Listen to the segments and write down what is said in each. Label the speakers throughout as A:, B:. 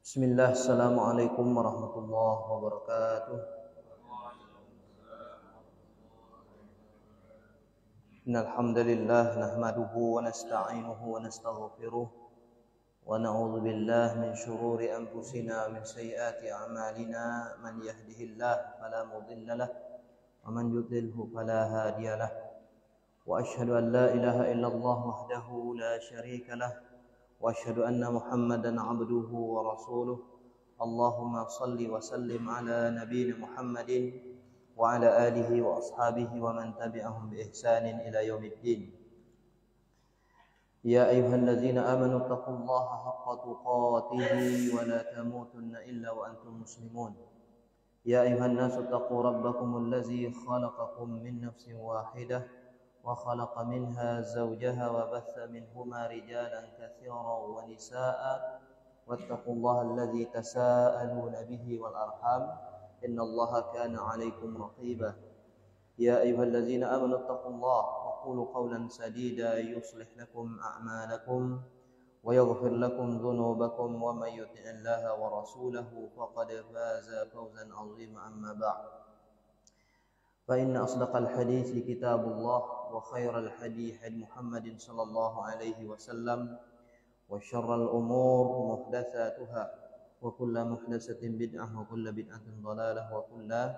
A: Bismillah, assalamualaikum warahmatullahi wabarakatuh. Innal hamdalillah nahmaduhu wa nasta'inuhu wa nastaghfiruh wa na'udzu billahi min shururi anfusina wa min sayyiati a'malina. Man yahdihillahu fala mudilla lahu wa man yudlilhu fala hadiya lahu. Wa asyhadu an la ilaha illallah wahdahu la syarika lahu wa asyhadu anna Muhammadan 'abduhu wa rasuluh. Allahumma shalli wa sallim ala nabiyyina Muhammadin wa ala alihi wa ashabihi wa man tabi'ahum bi ihsanin ila yaumiddin. Ya ayyuhalladzina amanu taqullaha haqqa tuqatih wa la tamutunna illa wa antum muslimun. Ya ayyuhan nasu taqu rabbakumul ladzi khalaqakum min nafsin wahidah wa khalaqa minha zawjaha wa batha minhuma rijalan katsiran wa nisaa'a wattaqullaha alladzi tasaaluna bihi wal arham innallaha kana 'alaikum raqiba. Ya ayyuhalladzina amanu taqullaha wa qulu qawlan sadida yuslih lakum a'malakum wa yaghfir lakum dhunubakum wa may yuti'illaha wa rasulahu faqad faza fawzan 'azima. Amma ba'd. Fa inna asdaqal hadithi kitabullah wa khairal hadi hadi Muhammadin sallallahu alaihi wasallam wa syarral umur muhdatsatuha wa kullu muhdatsatin bid'ah wa kullu bid'atin dhalalah wa kullu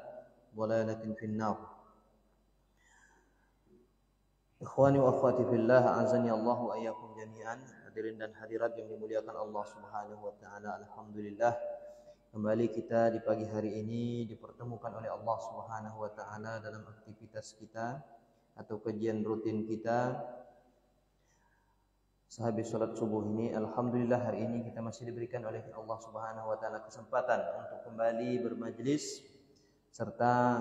A: dhalalatin finnar. Ikhwani wa akhwati fillah, azani Allah wa iyyakum jami'an. Hadirin dan hadirat yang dimuliakan Allah Subhanahu wa taala, alhamdulillah kembali kita di pagi hari ini dipertemukan oleh Allah Subhanahu wa taala dalam aktivitas kita atau kajian rutin kita sehabis salat subuh ini. Alhamdulillah hari ini kita masih diberikan oleh Allah Subhanahu wa taala kesempatan untuk kembali bermajlis serta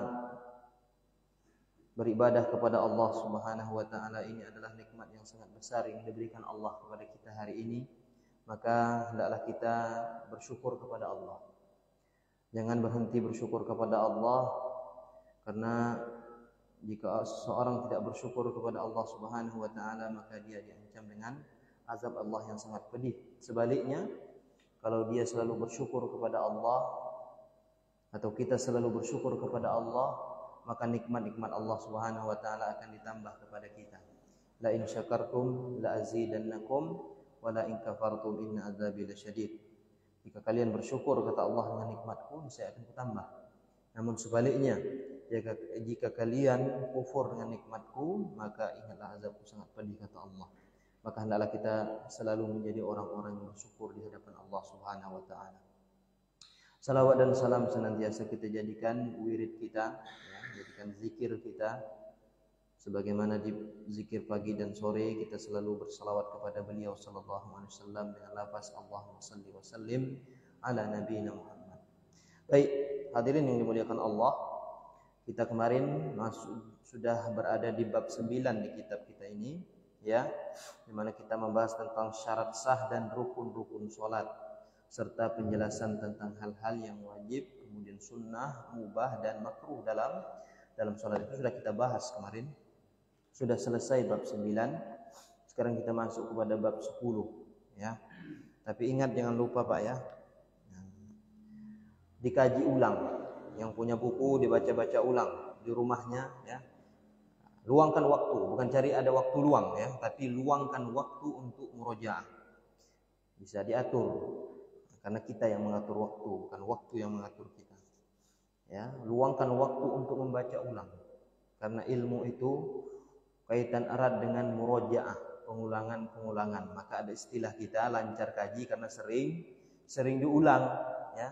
A: beribadah kepada Allah Subhanahu wa taala. Ini adalah nikmat yang sangat besar yang diberikan Allah kepada kita hari ini. Maka hendaklah kita bersyukur kepada Allah. Jangan berhenti bersyukur kepada Allah, karena jika seseorang tidak bersyukur kepada Allah Subhanahu wa taala maka dia diancam dengan azab Allah yang sangat pedih. Sebaliknya, kalau dia selalu bersyukur kepada Allah atau kita selalu bersyukur kepada Allah, maka nikmat-nikmat Allah Subhanahu wa taala akan ditambah kepada kita. La in syakartum la azidannakum wa la in kafartum inna azabi lasyadid. Jika kalian bersyukur, kata Allah, dengan nikmatku, saya akan bertambah. Namun sebaliknya, jika kalian kufur dengan nikmatku, maka ingatlah azabku sangat pedih, kata Allah. Maka hendaklah kita selalu menjadi orang-orang yang bersyukur di hadapan Allah Subhanahu wa taala. Salawat dan salam senantiasa kita jadikan wirid kita, ya, jadikan zikir kita. Sebagaimana di zikir pagi dan sore kita selalu bersalawat kepada beliau sallallahu alaihi wasallam dengan lafaz Allahumma shalli wa sallim ala nabiyina Muhammad. Baik, hadirin yang dimuliakan Allah, kita kemarin sudah berada di bab 9 di kitab kita ini, ya, di mana kita membahas tentang syarat sah dan rukun-rukun salat serta penjelasan tentang hal-hal yang wajib, kemudian sunnah, mubah dan makruh dalam salat. Itu sudah kita bahas kemarin. Sudah selesai bab 9. Sekarang kita masuk kepada bab 10, ya. Tapi ingat, jangan lupa Pak, ya. Dikaji ulang. Yang punya buku dibaca-baca ulang di rumahnya, ya. Luangkan waktu, bukan cari ada waktu luang, ya, tapi luangkan waktu untuk murojaah. Bisa diatur. Karena kita yang mengatur waktu, bukan waktu yang mengatur kita. Ya, luangkan waktu untuk membaca ulang. Karena ilmu itu kaitan erat dengan murojaah, pengulangan. Maka ada istilah kita lancar kaji karena sering diulang, ya.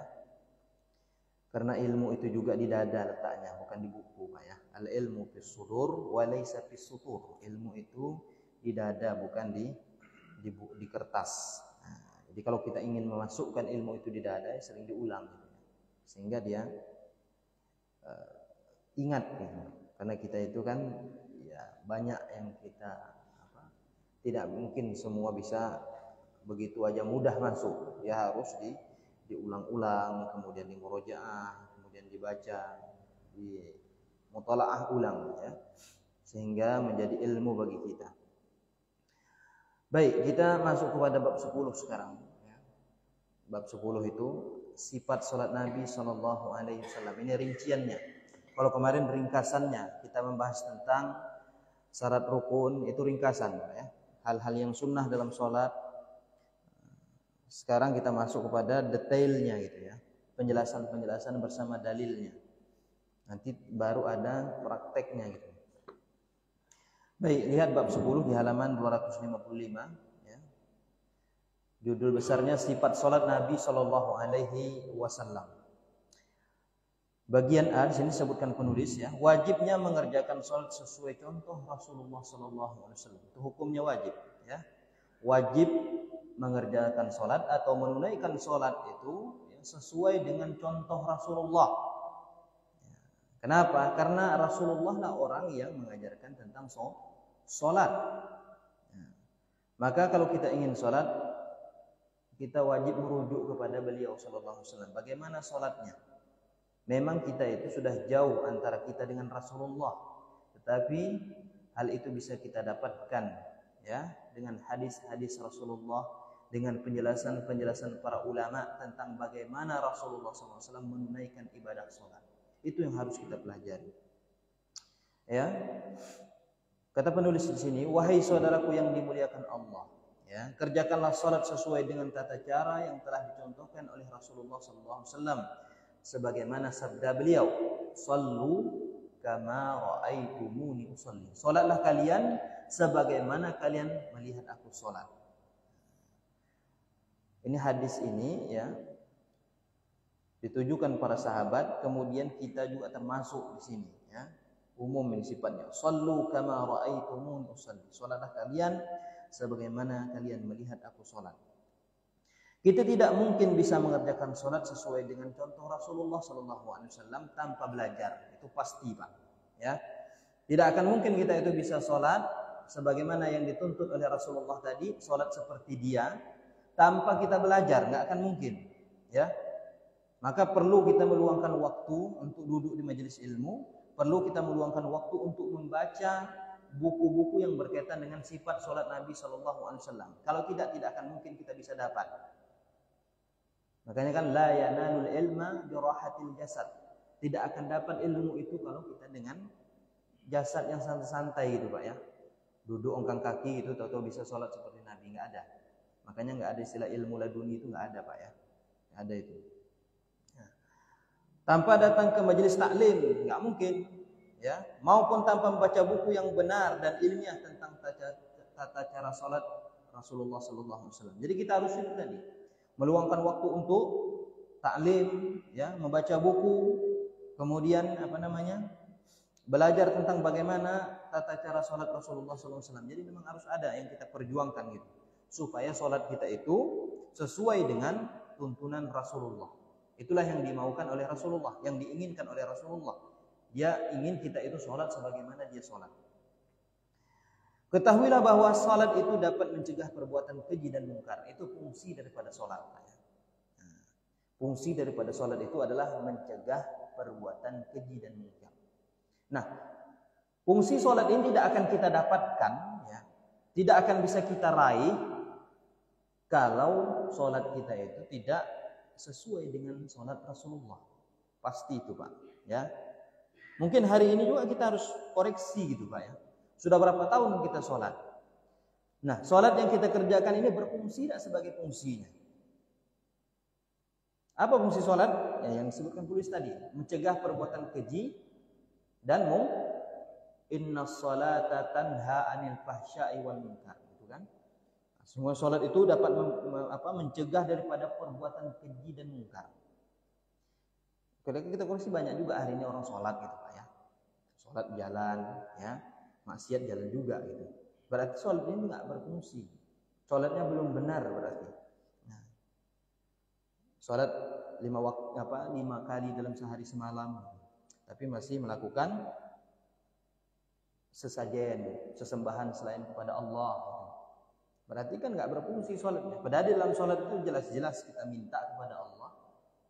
A: Karena ilmu itu juga di dada letaknya, bukan di buku, Pak, ya. Al ilmu fis sudur wa laysa fis sutur. Ilmu itu di dada, bukan di kertas. Nah, jadi kalau kita ingin memasukkan ilmu itu di dada, sering diulang, gitu, sehingga dia ingat, gitu. Karena kita itu kan banyak yang kita tidak mungkin semua bisa begitu aja mudah masuk. Ya harus diulang-ulang, kemudian dimurojaah, kemudian dibaca, di mutalaah ulang, ya, sehingga menjadi ilmu bagi kita. Baik, kita masuk kepada bab 10 sekarang, ya. Bab 10 itu sifat salat Nabi sallallahu alaihi wasallam. Ini rinciannya. Kalau kemarin ringkasannya kita membahas tentang syarat rukun, itu ringkasan ya. Hal-hal yang sunnah dalam salat. Sekarang kita masuk kepada detailnya gitu ya. Penjelasan-penjelasan bersama dalilnya. Nanti baru ada prakteknya gitu. Baik, lihat bab 10 di halaman 255 ya. Judul besarnya sifat salat Nabi sallallahu alaihi wasallam. Bagian A di sini disebutkan penulis ya, wajibnya mengerjakan salat sesuai contoh Rasulullah sallallahu alaihi wasallam. Itu hukumnya wajib ya. Wajib mengerjakan salat atau menunaikan salat itu ya, sesuai dengan contoh Rasulullah. Kenapa? Karena Rasulullah lah orang yang mengajarkan tentang salat. Maka kalau kita ingin salat, kita wajib merujuk kepada beliau sallallahu alaihi wasallam. Bagaimana salatnya? Memang kita itu sudah jauh antara kita dengan Rasulullah, tetapi hal itu bisa kita dapatkan ya dengan hadis-hadis Rasulullah, dengan penjelasan-penjelasan para ulama tentang bagaimana Rasulullah SAW menunaikan ibadah salat. Itu yang harus kita pelajari. Ya. Kata penulis di sini, wahai saudaraku yang dimuliakan Allah, ya, kerjakanlah salat sesuai dengan tata cara yang telah dicontohkan oleh Rasulullah SAW. Sebagaimana sabda beliau, sallu kama ra'aitumuni usalli. Salatlah kalian sebagaimana kalian melihat aku salat. Ini hadis ini ya ditujukan para sahabat, kemudian kita juga termasuk di sini ya. Umum ini sifatnya. Sallu kama ra'aitumuni usalli. Salatlah kalian sebagaimana kalian melihat aku salat. Kita tidak mungkin bisa mengerjakan salat sesuai dengan contoh Rasulullah sallallahu alaihi wasallam tanpa belajar. Itu pasti, Pak. Ya. Tidak akan mungkin kita itu bisa salat sebagaimana yang dituntut oleh Rasulullah tadi, salat seperti dia tanpa kita belajar, enggak akan mungkin. Ya. Maka perlu kita meluangkan waktu untuk duduk di majelis ilmu, perlu kita meluangkan waktu untuk membaca buku-buku yang berkaitan dengan sifat salat Nabi sallallahu alaihi wasallam. Kalau tidak akan mungkin kita bisa dapat. Makanya kan la yanalul ilma bi rahatil jasad. Tidak akan dapat ilmu itu kalau kita dengan jasad yang santai-santai gitu, Pak ya. Duduk ongkang kaki itu tahu-tahu bisa salat seperti Nabi, enggak ada. Makanya enggak ada istilah ilmu laduni itu, enggak ada, Pak ya. Enggak ada itu. Ya. Tanpa datang ke majelis taklim, enggak mungkin, ya. Maupun tanpa membaca buku yang benar dan ilmiah tentang tata cara salat Rasulullah sallallahu alaihi wasallam. Jadi kita harus itu tadi. Meluangkan waktu untuk taklim, ya, membaca buku, kemudian belajar tentang bagaimana tata cara salat Rasulullah SAW. Jadi memang harus ada yang kita perjuangkan gitu, supaya salat kita itu sesuai dengan tuntunan Rasulullah. Itulah yang dimaukan oleh Rasulullah, yang diinginkan oleh Rasulullah. Dia ingin kita itu salat sebagaimana dia salat. Ketahuilah bahwa salat itu dapat mencegah perbuatan keji dan mungkar. Itu fungsi daripada salat. Fungsi daripada salat itu adalah mencegah perbuatan keji dan mungkar. Nah, fungsi salat ini tidak akan kita dapatkan, ya, tidak akan bisa kita raih kalau salat kita itu tidak sesuai dengan salat Rasulullah. Pasti itu, Pak. Ya, mungkin hari ini juga kita harus koreksi gitu, Pak ya. Sudah berapa tahun kita sholat? Nah, sholat yang kita kerjakan ini berfungsi tidak sebagai fungsinya? Apa fungsi sholat? Ya, yang disebutkan tulis tadi, mencegah perbuatan keji dan inna sholata tanha anil fahsya'i wal munkar, gitu kan? Semua sholat itu dapat mencegah daripada perbuatan keji dan munkar. Kalau kita koreksi banyak juga hari ini orang sholat gitu, Pak ya. Sholat jalan, ya. Maksiat jalan juga gitu. Berarti sholat ini nggak berfungsi. Sholatnya belum benar berarti. Nah, sholat 5 kali dalam sehari semalam, tapi masih melakukan sesajen, sesembahan selain kepada Allah. Berarti kan nggak berfungsi sholatnya. Padahal dalam sholat itu jelas-jelas kita minta kepada Allah,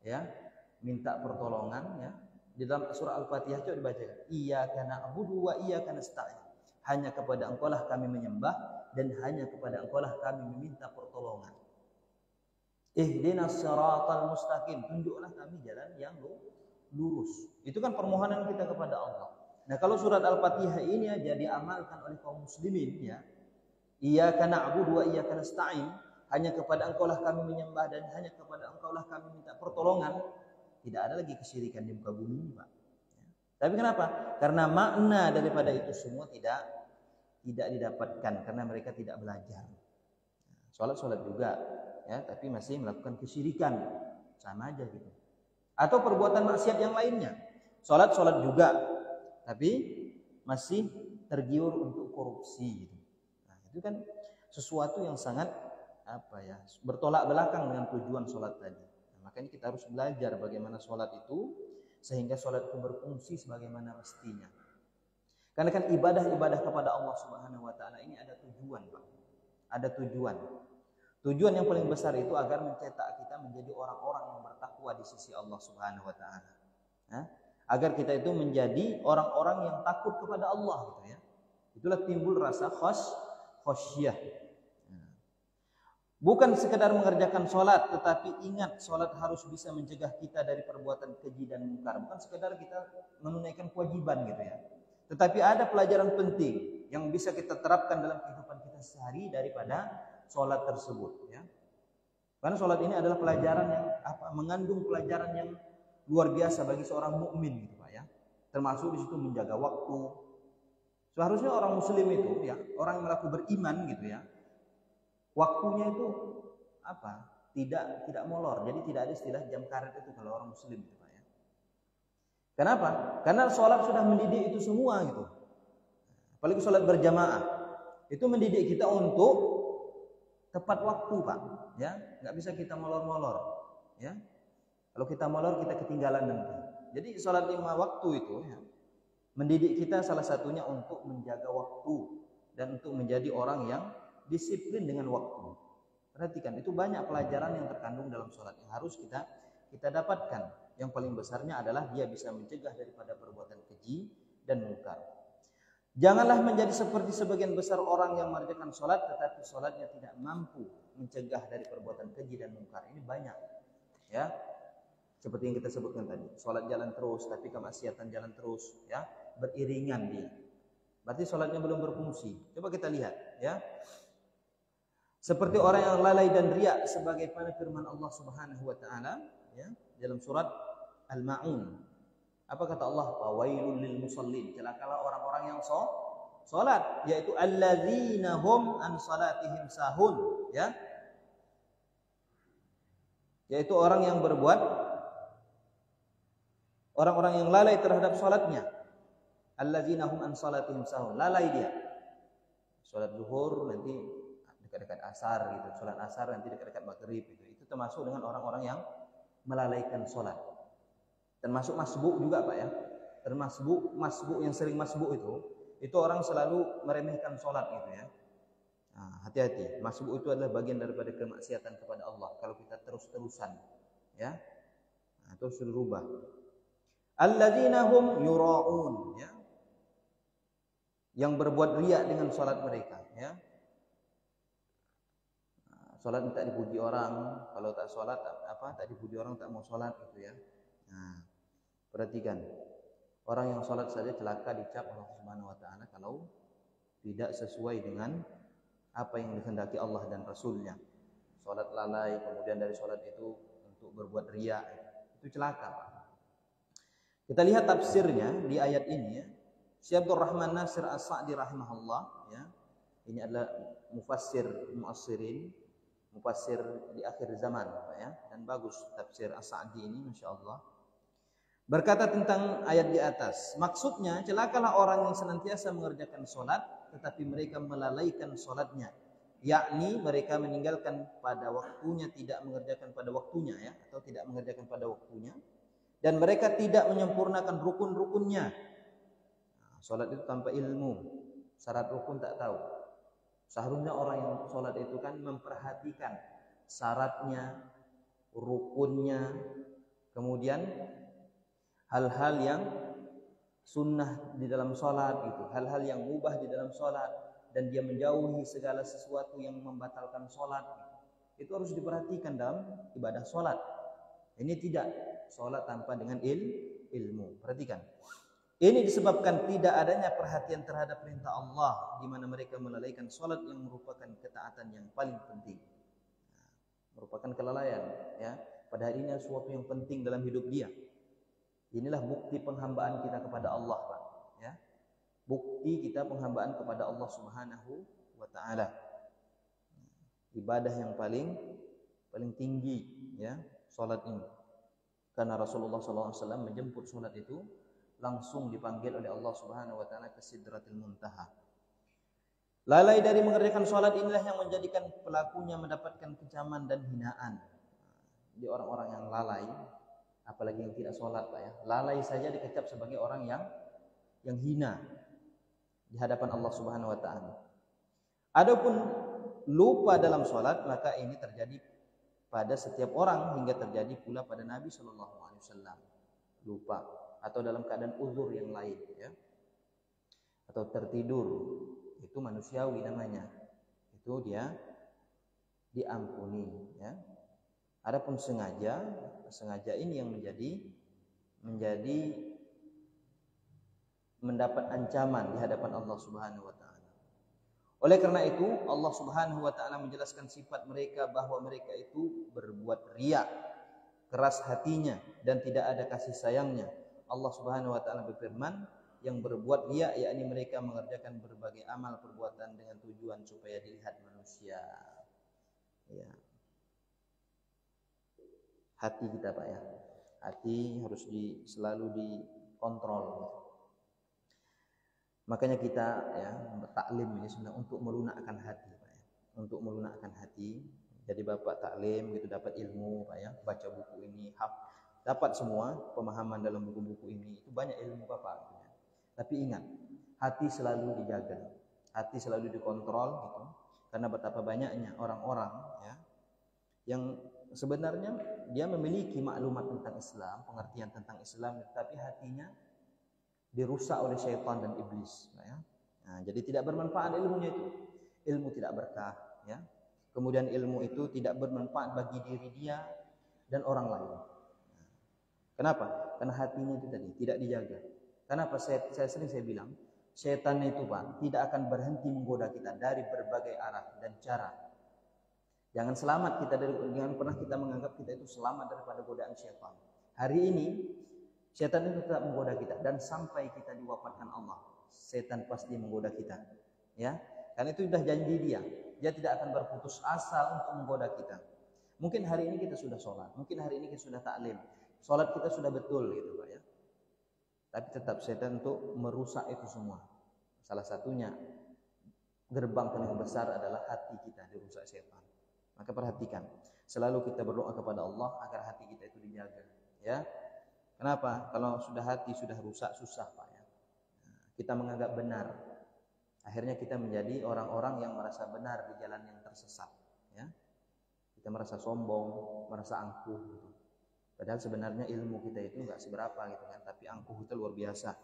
A: ya, minta pertolongan, ya. Di dalam surah Al-Fatihah coba dibacakan. Iyyaka na'budu wa iyyaka nasta'in. Hanya kepada Engkaulah kami menyembah dan hanya kepada Engkaulah kami meminta pertolongan. Ihdinas siratal mustaqim, tunjuklah kami jalan yang lurus. Itu kan permohonan kita kepada Allah. Nah, kalau surat Al-Fatihah ini aja diamalkan oleh kaum muslimin ya. Iyyaka na'budu wa iyyaka nasta'in, hanya kepada Engkaulah kami menyembah dan hanya kepada Engkaulah kami minta pertolongan. Tidak ada lagi kesyirikan di muka bumi ini, Pak. Tapi kenapa? Karena makna daripada itu semua tidak didapatkan karena mereka tidak belajar. Sholat juga ya, tapi masih melakukan kesyirikan, sama aja gitu. Atau perbuatan maksiat yang lainnya. Sholat juga, tapi masih tergiur untuk korupsi gitu. Nah, itu kan sesuatu yang sangat bertolak belakang dengan tujuan sholat tadi. Nah, makanya kita harus belajar bagaimana sholat itu sehingga sholat itu berfungsi sebagaimana mestinya. Karena kan ibadah kepada Allah Subhanahu wa taala ini ada tujuan, Pak. Ada tujuan. Tujuan yang paling besar itu agar mencetak kita menjadi orang-orang yang bertakwa di sisi Allah Subhanahu wa taala. Agar kita itu menjadi orang-orang yang takut kepada Allah gitu ya. Itulah timbul rasa khasyah. Bukan sekedar mengerjakan sholat, tetapi ingat sholat harus bisa mencegah kita dari perbuatan keji dan mungkar. Bukan sekedar kita menunaikan kewajiban gitu ya. Tetapi ada pelajaran penting yang bisa kita terapkan dalam kehidupan kita sehari daripada sholat tersebut ya. Karena sholat ini adalah pelajaran yang mengandung pelajaran yang luar biasa bagi seorang mukmin gitu Pak ya. Termasuk di situ menjaga waktu. Seharusnya orang muslim itu ya, orang yang mengaku beriman gitu ya. Waktunya itu tidak molor. Jadi tidak ada istilah jam karet itu kalau orang muslim gitu Pak ya. Kenapa? Karena sholat sudah mendidik itu semua gitu. Apalagi sholat berjamaah. Itu mendidik kita untuk tepat waktu Pak, ya, nggak bisa kita molor-molor, ya. Kalau kita molor kita ketinggalan nanti. Jadi sholat 5 waktu itu, ya, mendidik kita salah satunya untuk menjaga waktu dan untuk menjadi orang yang disiplin dengan waktu. Perhatikan, itu banyak pelajaran yang terkandung dalam sholat yang harus kita dapatkan. Yang paling besarnya adalah dia bisa mencegah daripada perbuatan keji dan mungkar. Janganlah menjadi seperti sebagian besar orang yang mengerjakan sholat tetapi sholatnya tidak mampu mencegah dari perbuatan keji dan mungkar. Ini banyak, ya. Seperti yang kita sebutkan tadi, sholat jalan terus tapi kemaksiatan jalan terus, ya, beriringan dia. Berarti sholatnya belum berfungsi. Coba kita lihat, ya. Seperti orang yang lalai dan riak, sebagaimana firman Allah Subhanahu wa taala, ya, dalam surat Al-Ma'un. Apa kata Allah? Fawailul lil musallin. Celakalah orang-orang yang salat, yaitu alladzina hum an salatihim sahun, ya. Yaitu orang yang yang lalai terhadap salatnya. Alladzina hum an salatihim sahun. Lalai dia. Salat zuhur nanti dekat-dekat asar gitu. Salat asar nanti dekat-dekat maghrib gitu. Itu termasuk dengan orang-orang yang melalaikan salat. Termasuk masbuk juga Pak ya. Termasuk masbuk yang sering masbuk itu orang selalu meremehkan sholat gitu ya. Nah, hati-hati. Masbuk itu adalah bagian daripada kemaksiatan kepada Allah. Kalau kita terus-terusan, ya, nah, terus dirubah. Alladzina hum yura'un, ya, yang berbuat riya dengan sholat mereka, ya. Nah, sholat tak dipuji orang, kalau tak sholat tak dipuji orang, tak mau sholat gitu ya. Nah, perhatikan, orang yang sholat saja celaka dicap Allah Subhanahu wa taala kalau tidak sesuai dengan apa yang dikehendaki Allah dan Rasulnya. Sholat lalai, kemudian dari sholat itu untuk berbuat riya, itu celaka Pak. Kita lihat tafsirnya di ayat ini ya. Syekh Abdul Rahman Nasir As-Sa'di rahimahullah, ya. Ini adalah mufassir mu'assirin, mufassir di akhir zaman Pak ya. Dan bagus tafsir As-Sa'di ini masyaallah. Berkata tentang ayat di atas, maksudnya celakalah orang yang senantiasa mengerjakan sholat tetapi mereka melalaikan sholatnya, yakni mereka meninggalkan pada waktunya, tidak mengerjakan pada waktunya, ya, atau tidak mengerjakan pada waktunya, dan mereka tidak menyempurnakan rukun-rukunnya. Nah, sholat itu tanpa ilmu, syarat rukun tak tahu. Seharusnya orang yang sholat itu kan memperhatikan syaratnya, rukunnya, kemudian hal-hal yang sunnah di dalam sholat gitu, hal-hal yang mubah di dalam sholat, dan dia menjauhi segala sesuatu yang membatalkan sholat gitu. Itu harus diperhatikan dalam ibadah sholat. Ini tidak sholat tanpa dengan ilmu. Perhatikan. Ini disebabkan tidak adanya perhatian terhadap perintah Allah, di mana mereka melalaikan sholat yang merupakan ketaatan yang paling penting. Merupakan kelalaian, ya. Padahal ini sesuatu yang penting dalam hidup dia. Inilah bukti penghambaan kita kepada Allah, Pak. Ya. Bukti kita penghambaan kepada Allah Subhanahu wa Ta'ala. Ibadah yang paling tinggi, ya, sholat ini. Karena Rasulullah SAW menjemput sholat itu langsung dipanggil oleh Allah Subhanahu wa Ta'ala ke Sidratil Muntaha. Lalai dari mengerjakan sholat inilah yang menjadikan pelakunya mendapatkan kecaman dan hinaan. Jadi orang-orang yang lalai, apalagi yang tidak sholat, Pak, ya. Lalai saja dikecap sebagai orang yang hina di hadapan Allah Subhanahu wa Ta'ala. Adapun lupa dalam sholat, maka ini terjadi pada setiap orang, hingga terjadi pula pada Nabi Shallallahu Alaihi Wasallam. Lupa atau dalam keadaan uzur yang lain, ya, atau tertidur, itu manusiawi namanya, itu dia diampuni, ya. Adapun sengaja ini yang menjadi mendapat ancaman di hadapan Allah Subhanahu wa Ta'ala. Oleh karena itu Allah Subhanahu wa Ta'ala menjelaskan sifat mereka bahwa mereka itu berbuat riya, keras hatinya, dan tidak ada kasih sayangnya. Allah Subhanahu wa Ta'ala berfirman, yang berbuat riya yakni mereka mengerjakan berbagai amal perbuatan dengan tujuan supaya dilihat manusia. Ya. Hati kita, Pak, ya. Hati harus selalu dikontrol. Makanya kita, ya, taklim ini sebenarnya untuk melunakkan hati, Pak, ya. Untuk melunakkan hati. Jadi Bapak taklim gitu, dapat ilmu, Pak, ya. Baca buku ini, dapat semua pemahaman dalam buku-buku ini. Itu banyak ilmu, Bapak, ya. Tapi ingat, hati selalu dijaga. Hati selalu dikontrol gitu. Karena betapa banyaknya orang-orang, ya, yang sebenarnya dia memiliki maklumat tentang Islam, pengertian tentang Islam, tapi hatinya dirusak oleh syaitan dan iblis, ya. Nah, jadi tidak bermanfaat ilmunya itu. Ilmu tidak berkah, ya. Kemudian ilmu itu tidak bermanfaat bagi diri dia dan orang lain. Kenapa? Karena hatinya itu tadi tidak dijaga. Kenapa? Saya sering bilang, setan itu, Pak, tidak akan berhenti menggoda kita dari berbagai arah dan cara. Jangan selamat kita jangan pernah kita menganggap kita itu selamat daripada godaan syaitan. Hari ini setan itu tetap menggoda kita, dan sampai kita diwafatkan Allah, setan pasti menggoda kita, ya. Karena itu sudah janji dia tidak akan berputus asa untuk menggoda kita. Mungkin hari ini kita sudah sholat, mungkin hari ini kita sudah taklim, sholat kita sudah betul gitu, Pak, ya. Tapi tetap setan untuk merusak itu semua. Salah satunya gerbang paling besar adalah hati kita dirusak setan. Maka perhatikan, selalu kita berdoa kepada Allah agar hati kita itu dijaga, ya. Kenapa? Kalau sudah hati sudah rusak, susah, Pak, ya. Kita menganggap benar, akhirnya kita menjadi orang-orang yang merasa benar di jalan yang tersesat, ya. Kita merasa sombong, merasa angkuh gitu. Padahal sebenarnya ilmu kita itu enggak seberapa gitu kan, tapi angkuh itu luar biasa.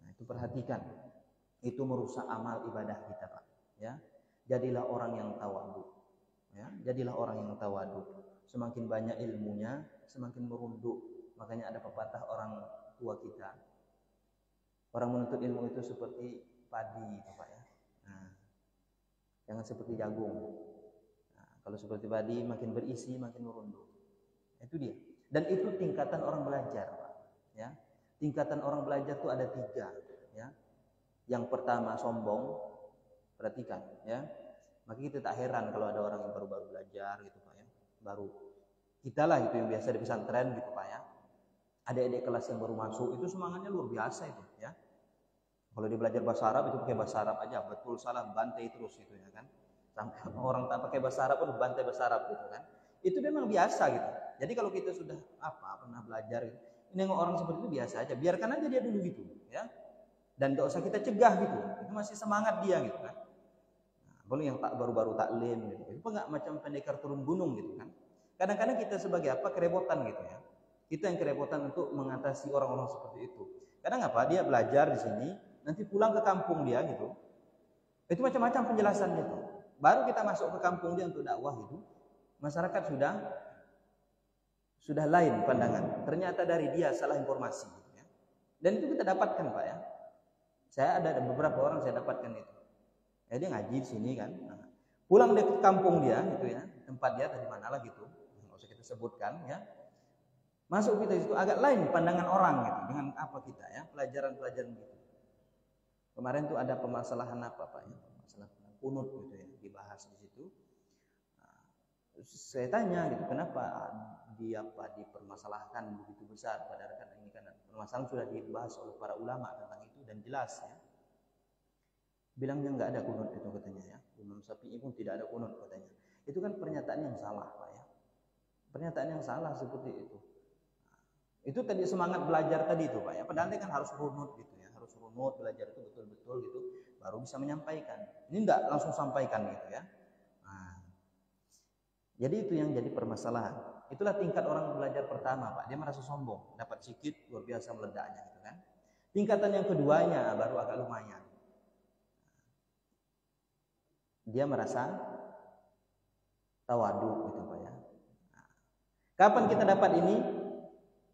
A: Nah, itu perhatikan. Itu merusak amal ibadah kita, Pak, ya. Jadilah orang yang tawadhu. Ya, jadilah orang yang tawadhu. Semakin banyak ilmunya, semakin merunduk. Makanya ada pepatah orang tua kita, orang menuntut ilmu itu seperti padi, Pak, ya. Nah, jangan seperti jagung. Nah, kalau seperti padi makin berisi makin merunduk. Itu dia. Dan itu tingkatan orang belajar, Pak, ya. Tingkatan orang belajar itu ada 3, ya. Yang pertama sombong, perhatikan, ya. Maka kita tak heran kalau ada orang yang baru-baru belajar gitu, Pak, ya. Baru kita lah itu yang biasa di pesantren gitu, Pak, ya. Adik-adik kelas yang baru masuk itu semangatnya luar biasa itu, ya. Kalau dia belajar bahasa Arab itu pakai bahasa Arab aja, betul salah bantai terus gitu, ya kan. Sampai orang tak pakai bahasa Arab pun bantai bahasa Arab gitu kan. Itu memang biasa gitu. Jadi kalau kita sudah pernah belajar gitu, nengok orang seperti itu biasa aja, biarkan aja dia dulu gitu, ya. Dan gak usah kita cegah gitu. Itu masih semangat dia gitu kan. Boleh yang baru-baru taklim gitu. Itu enggak macam pendekar turun gunung gitu kan. Kadang-kadang kita sebagai kerepotan gitu, ya. Kita yang kerepotan untuk mengatasi orang-orang seperti itu. Kadang dia belajar di sini, nanti pulang ke kampung dia gitu. Itu macam-macam penjelasannya itu. Baru kita masuk ke kampung dia untuk dakwah gitu. masyarakat sudah lain pandangan. Ternyata dari dia salah informasi. Ya. Dan itu kita dapatkan Pak ya. Saya ada beberapa orang saya dapatkan itu. Ya, dia ngaji di sini kan. Nah, pulang dia ke kampung dia gitu ya, tempat dia dari mana lah gitu. Nggak usah kita sebutkan ya. Masuk kita itu agak lain pandangan orang gitu dengan apa kita ya, pelajaran-pelajaran gitu. Kemarin tuh ada permasalahan apa Pak ya? Permasalahan kunut gitu ya, dibahas di situ. Nah, saya tanya gitu, kenapa dipermasalahkan begitu besar, padahal kan ini kan permasalahan sudah dibahas oleh para ulama tentang itu dan jelas ya. Bilangnya nggak ada kunut itu katanya ya. Imam Syafi'i pun tidak ada kunut katanya. Itu kan pernyataan yang salah Pak ya. Pernyataan yang salah seperti itu. Itu tadi semangat belajar tadi itu Pak ya. Padahal dia kan harus runut gitu ya, harus runut belajar itu betul-betul gitu, baru bisa menyampaikan. Ini enggak langsung sampaikan gitu ya. Nah, jadi itu yang jadi permasalahan. Itulah tingkat orang belajar pertama Pak. Dia merasa sombong, dapat sedikit luar biasa meledaknya gitu kan. Tingkatan yang keduanya baru agak lumayan. Dia merasa tawadu gitu Pak ya. Nah, kapan kita dapat ini?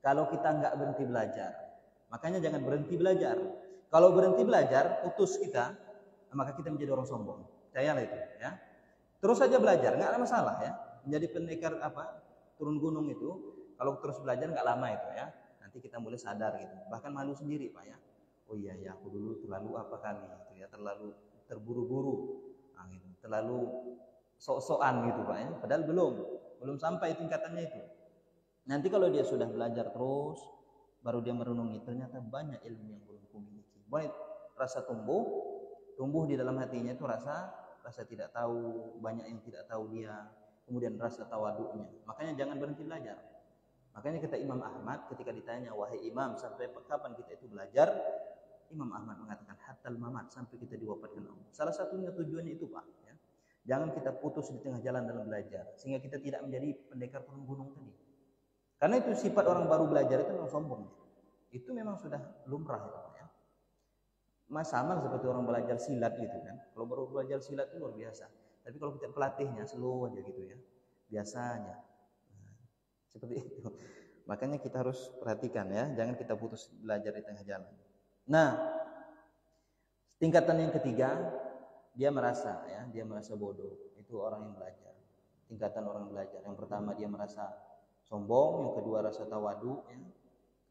A: Kalau kita nggak berhenti belajar. Makanya jangan berhenti belajar. Kalau berhenti belajar, putus kita, maka kita menjadi orang sombong. Percayalah itu ya. Terus saja belajar, nggak ada masalah ya. Menjadi pendekar turun gunung itu, kalau terus belajar nggak lama itu ya. Nanti kita mulai sadar gitu. Bahkan malu sendiri Pak ya. Oh iya ya, aku dulu terlalu apa kali gitu ya, terlalu terburu-buru. Nah, gitu. Terlalu sok-sokan gitu Pak ya. Padahal belum sampai tingkatannya itu. Nanti kalau dia sudah belajar terus, baru dia merenungi, ternyata banyak ilmu yang belum kumiliki. Baik rasa tumbuh di dalam hatinya itu rasa tidak tahu, banyak yang tidak tahu dia, kemudian rasa tawaduknya. Makanya jangan berhenti belajar. Makanya kata Imam Ahmad ketika ditanya, wahai Imam, sampai kapan kita itu belajar? Imam Ahmad mengatakan, hatal mamat, sampai kita diwafatkan Allah. Salah satunya tujuannya itu Pak. Ya. Jangan kita putus di tengah jalan dalam belajar, sehingga kita tidak menjadi pendekar turun gunung tadi. Karena itu sifat orang baru belajar itu memang sombong. Itu memang sudah lumrah itu ya. Sama seperti orang belajar silat gitu kan. Kalau baru belajar silat itu luar biasa. Tapi kalau kita pelatihnya slow aja gitu ya. Biasanya. Nah, seperti itu. Makanya kita harus perhatikan ya, jangan kita putus belajar di tengah jalan. Nah, tingkatan yang ketiga, dia merasa bodoh. Itu orang yang belajar. Tingkatan orang belajar. Yang pertama dia merasa sombong, yang kedua rasa tawadu, ya.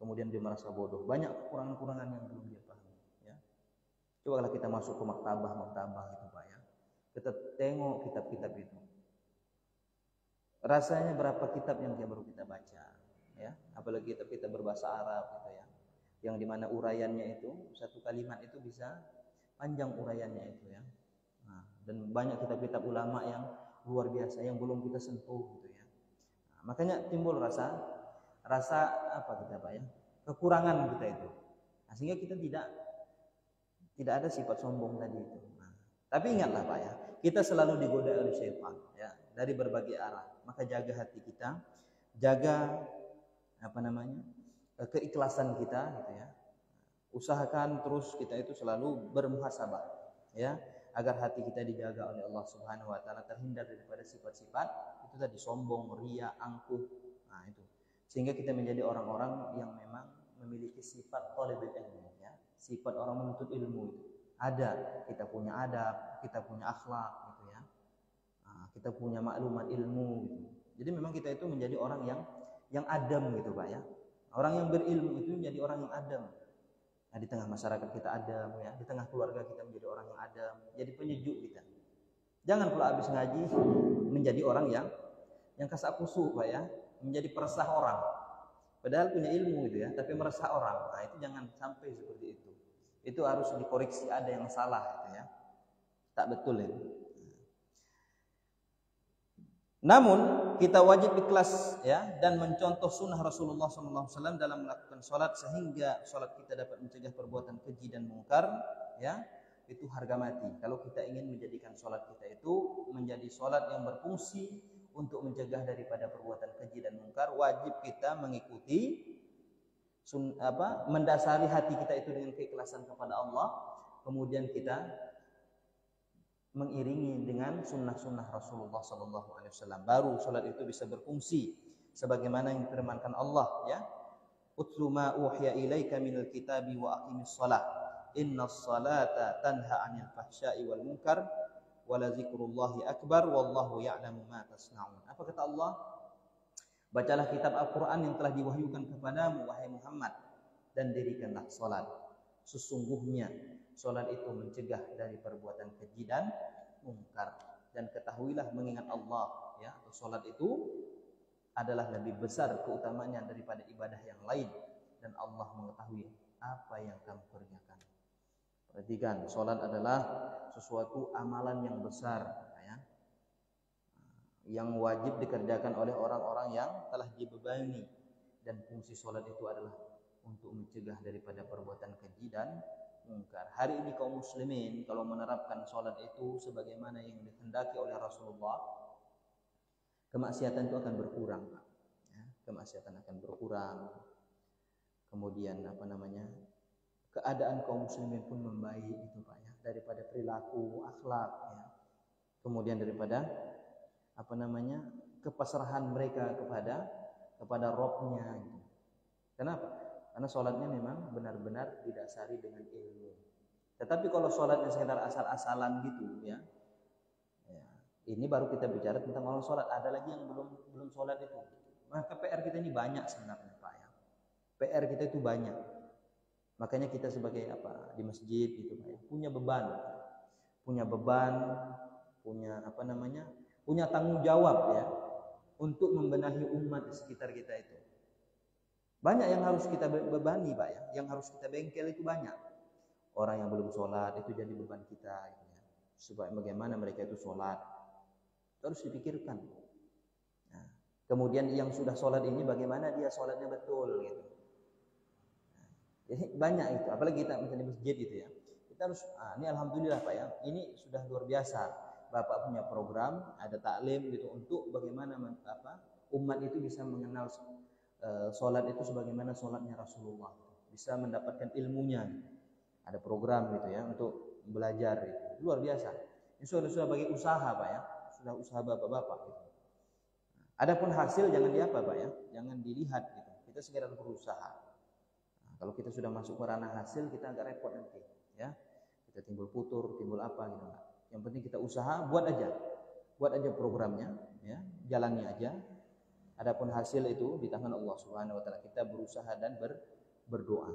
A: Kemudian dia merasa bodoh. Banyak kekurangan-kekurangan yang belum dia pahami. Ya. Coba kalau kita masuk ke maktabah gitu Pak ya. Kita tengok kitab-kitab itu. Rasanya berapa kitab yang baru kita baca, ya. Apalagi kitab-kitab berbahasa Arab gitu ya. Yang dimana uraiannya itu satu kalimat itu bisa panjang uraiannya itu ya. Nah, dan banyak kitab-kitab ulama yang luar biasa yang belum kita sentuh gitu ya. Makanya timbul rasa apa kita Pak ya, kekurangan kita itu. Nah, sehingga kita tidak ada sifat sombong tadi itu. Nah, tapi ingatlah Pak ya, kita selalu digoda oleh syaitan ya dari berbagai arah. Maka jaga hati kita, jaga keikhlasan kita gitu ya. Usahakan terus kita itu selalu bermuhasabah ya, agar hati kita dijaga oleh Allah Subhanahu wa taala, terhindar daripada sifat-sifat itu tadi, sombong, ria, angkuh. Nah, itu. Sehingga kita menjadi orang-orang yang memang memiliki sifat talibul ilmu ya. Sifat orang menuntut ilmu itu. Ada, kita punya adab, kita punya akhlak gitu ya. Nah, kita punya maklumat ilmu gitu. Jadi memang kita itu menjadi orang yang adem gitu Pak ya. Orang yang berilmu itu menjadi orang yang adem. Nah, di tengah masyarakat kita adem ya, di tengah keluarga kita menjadi orang yang adem, jadi penyejuk kita. Jangan kalau habis ngaji menjadi orang yang kasak kusuk Pak ya, menjadi peresah orang. Padahal punya ilmu gitu ya, tapi meresah orang. Nah, itu jangan sampai seperti itu. Itu harus dikoreksi, ada yang salah gitu ya. Tak betul itu. Namun kita wajib ikhlas ya dan mencontoh sunnah Rasulullah SAW dalam melakukan sholat, sehingga sholat kita dapat mencegah perbuatan keji dan mungkar ya. Itu harga mati. Kalau kita ingin menjadikan sholat kita itu menjadi sholat yang berfungsi untuk mencegah daripada perbuatan keji dan mungkar, wajib kita mengikuti mendasari hati kita itu dengan keikhlasan kepada Allah, kemudian kita mengiringi dengan sunnah-sunnah Rasulullah SAW. Baru sholat itu bisa berfungsi sebagaimana yang difirmankan Allah, ya. Utlu ma uhiya ilaika minal kitabi wa aqimis shalah. Innas salata tanha 'anil fahsya'i wal munkar wa la dzikrullahi akbar wallahu ya'lamu ma tasna'un. Apa kata Allah? Bacalah kitab Al-Qur'an yang telah diwahyukan kepadamu wahai Muhammad, dan dirikanlah salat. Sesungguhnya salat itu mencegah dari perbuatan keji dan mungkar. Dan ketahuilah mengingat Allah, ya, atau salat itu adalah lebih besar keutamaannya daripada ibadah yang lain, dan Allah mengetahui apa yang kamu kerjakan. Perhatikan, salat adalah sesuatu amalan yang besar, ya, yang wajib dikerjakan oleh orang-orang yang telah dibebani, dan fungsi salat itu adalah untuk mencegah daripada perbuatan keji dan mungkar. Hari ini kaum muslimin kalau menerapkan salat itu sebagaimana yang dikehendaki oleh Rasulullah, kemaksiatan itu akan berkurang, ya, kemaksiatan akan berkurang. Kemudian keadaan kaum muslimin pun membaik itu, Pak, ya, daripada perilaku, akhlak, ya. Kemudian daripada kepasrahan mereka kepada Rabb-nya gitu. Kenapa? Karena sholatnya memang benar-benar didasari dengan ilmu. Tetapi kalau sholatnya sekedar asal-asalan gitu, ya, ini baru kita bicara tentang orang sholat. Ada lagi yang belum sholat itu. Maka PR kita ini banyak sebenarnya, Pak, ya. PR kita itu banyak. Makanya kita sebagai di masjid gitu, Pak, ya, punya beban, punya tanggung jawab, ya, untuk membenahi umat di sekitar kita itu. Banyak yang harus kita bebani, Pak, ya, yang harus kita bengkel itu banyak. Orang yang belum sholat itu jadi beban kita, gitu, ya. Supaya bagaimana mereka itu sholat, harus dipikirkan. Nah, kemudian yang sudah sholat ini bagaimana dia sholatnya betul, gitu. Jadi banyak itu, apalagi kita misalnya di masjid gitu, ya. Kita harus, ini alhamdulillah, Pak, ya, ini sudah luar biasa. Bapak punya program, ada taklim gitu untuk bagaimana umat itu bisa mengenal sholat itu sebagaimana sholatnya Rasulullah, bisa mendapatkan ilmunya. Ada program gitu, ya, untuk belajar itu. Luar biasa. Ini sudah bagi usaha, Pak, ya, sudah usaha bapak-bapak gitu. Adapun hasil jangan Pak, ya, jangan dilihat gitu. Kita segera berusaha. Kalau kita sudah masuk ke ranah hasil, kita agak repot nanti, ya. Kita timbul putur, timbul apa gitu. Yang penting kita usaha, buat aja programnya, ya, jalani aja. Adapun hasil itu di tangan Allah Subhanahu wa taala. Kita berusaha dan berdoa.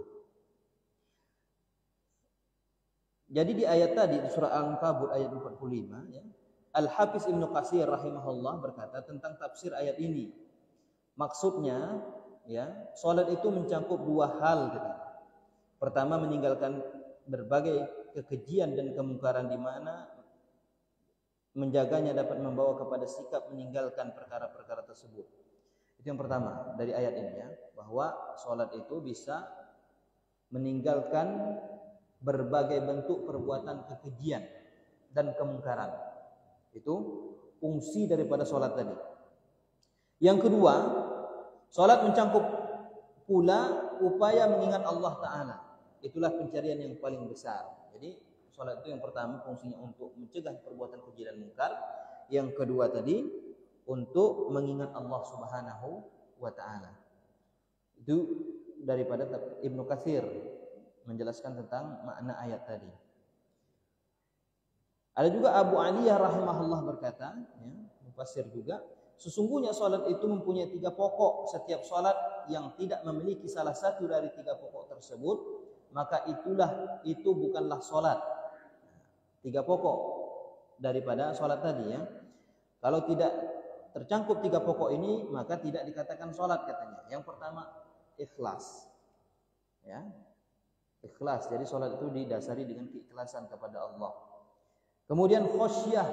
A: Jadi di ayat tadi di surah Al-Ankabut ayat 45, ya, Al-Hafiz Ibnu Katsir rahimahullah berkata tentang tafsir ayat ini. Maksudnya, ya, salat itu mencakup dua hal gitu. Pertama, meninggalkan berbagai kekejian dan kemungkaran di mana menjaganya dapat membawa kepada sikap meninggalkan perkara-perkara tersebut. Itu yang pertama dari ayat ini, ya, bahwa salat itu bisa meninggalkan berbagai bentuk perbuatan kekejian dan kemungkaran. Itu fungsi daripada salat tadi. Yang kedua, salat mencakup pula upaya mengingat Allah Ta'ala. Itulah pencarian yang paling besar. Jadi salat itu yang pertama fungsinya untuk mencegah perbuatan keji dan mungkar. Yang kedua tadi untuk mengingat Allah Subhanahu wa Ta'ala. Itu daripada Ibnu Katsir menjelaskan tentang makna ayat tadi. Ada juga Abu Aliyah rahimahullah berkata, ya, mufassir juga, sesungguhnya salat itu mempunyai 3 pokok. Setiap salat yang tidak memiliki salah satu dari 3 pokok tersebut, maka itu bukanlah salat. 3 pokok daripada salat tadi, ya. Kalau tidak tercangkup 3 pokok ini, maka tidak dikatakan salat katanya. Yang pertama, ikhlas. Ya. Ikhlas. Jadi salat itu didasari dengan keikhlasan kepada Allah. Kemudian khosyah.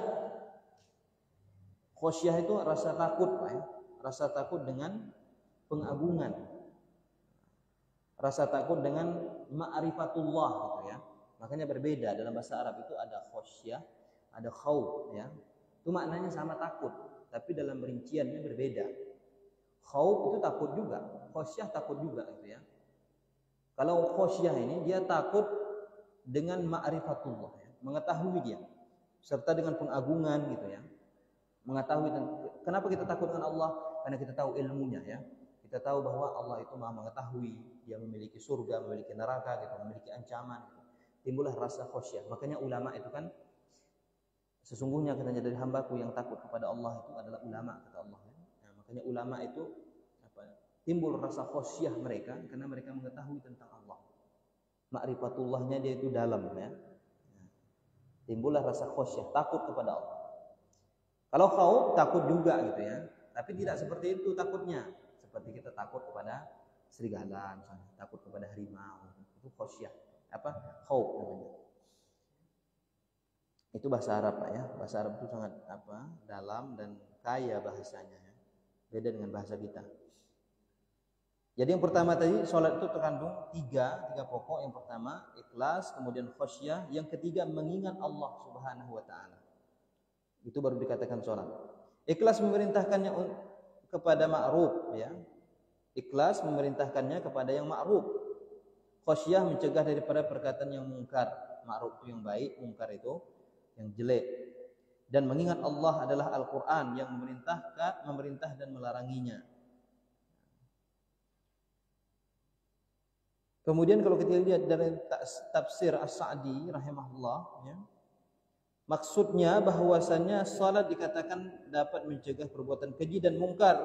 A: Khosyah itu rasa takut, Pak, ya. Rasa takut dengan pengagungan. Rasa takut dengan ma'rifatullah gitu, ya. Makanya berbeda dalam bahasa Arab itu ada khosyah, ada khauf, ya. Itu maknanya sama takut, tapi dalam rinciannya berbeda. Khauf itu takut juga, khosyah takut juga gitu, ya. Kalau khosyah ini dia takut dengan ma'rifatullah, ya. Mengetahui dia. serta dengan pengagungan gitu ya. Mengetahui kenapa kita takut dengan Allah? Karena kita tahu ilmunya ya. Kita tahu bahwa Allah itu Maha mengetahui, Dia memiliki surga, memiliki neraka gitu, memiliki ancaman gitu. Timbullah rasa khasyah. Makanya ulama itu kan sesungguhnya katanya dari hambaku yang takut kepada Allah itu adalah ulama, kata Allah. Nah, makanya ulama itu timbul rasa khasyah mereka karena mereka mengetahui tentang Allah. Ma'rifatullahnya dia itu dalam ya. Timbullah rasa khasyah, takut kepada Allah. Kalau khauf takut juga gitu ya. Tapi tidak seperti itu takutnya. Seperti kita takut kepada serigala misalnya, takut kepada harimau. Itu khasyah. Khauf namanya. Itu bahasa Arab Pak ya. Bahasa Arab itu sangat dalam dan kaya bahasanya ya. Beda dengan bahasa kita. Jadi yang pertama tadi sholat itu terkandung tiga pokok. Yang pertama ikhlas, kemudian khasyah, yang ketiga mengingat Allah Subhanahu wa taala. Itu baru dikatakan sholat. Ikhlas memerintahkannya kepada ma'ruf ya. Ikhlas memerintahkannya kepada yang ma'ruf. Khasyah mencegah daripada perkataan yang mungkar. Ma'ruf itu yang baik, mungkar itu yang jelek. Dan mengingat Allah adalah Al-Qur'an yang memerintah dan melaranginya. Kemudian kalau kita lihat dari tafsir As-Sa'di rahimahullah ya, maksudnya bahwasannya salat dikatakan dapat mencegah perbuatan keji dan mungkar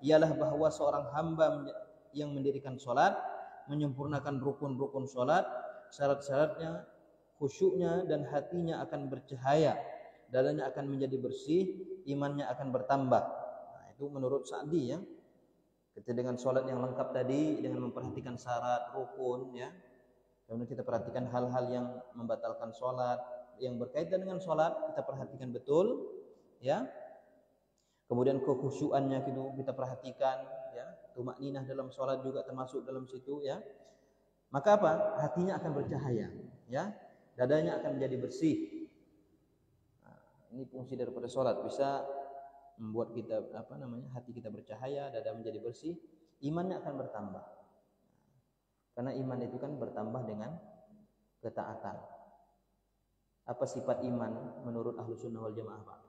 A: ialah bahwa seorang hamba yang mendirikan salat menyempurnakan rukun-rukun salat, syarat-syaratnya, khusyuknya dan hatinya akan bercahaya, dadanya akan menjadi bersih, imannya akan bertambah. Nah, itu menurut Sa'di ya. Kita dengan sholat yang lengkap tadi, dengan memperhatikan syarat, rukun ya. Kemudian kita perhatikan hal-hal yang membatalkan sholat, yang berkaitan dengan sholat kita perhatikan betul ya. Kemudian kekhusyuannya kita perhatikan ya. Tumakninah dalam sholat juga termasuk dalam situ ya. Maka apa? Hatinya akan bercahaya ya. Dadanya akan menjadi bersih. Nah, ini fungsi daripada sholat, bisa membuat kita hati kita bercahaya, dada menjadi bersih, imannya akan bertambah. Karena iman itu kan bertambah dengan ketaatan. Apa sifat iman menurut Ahlus Sunnah wal Jamaah Pak?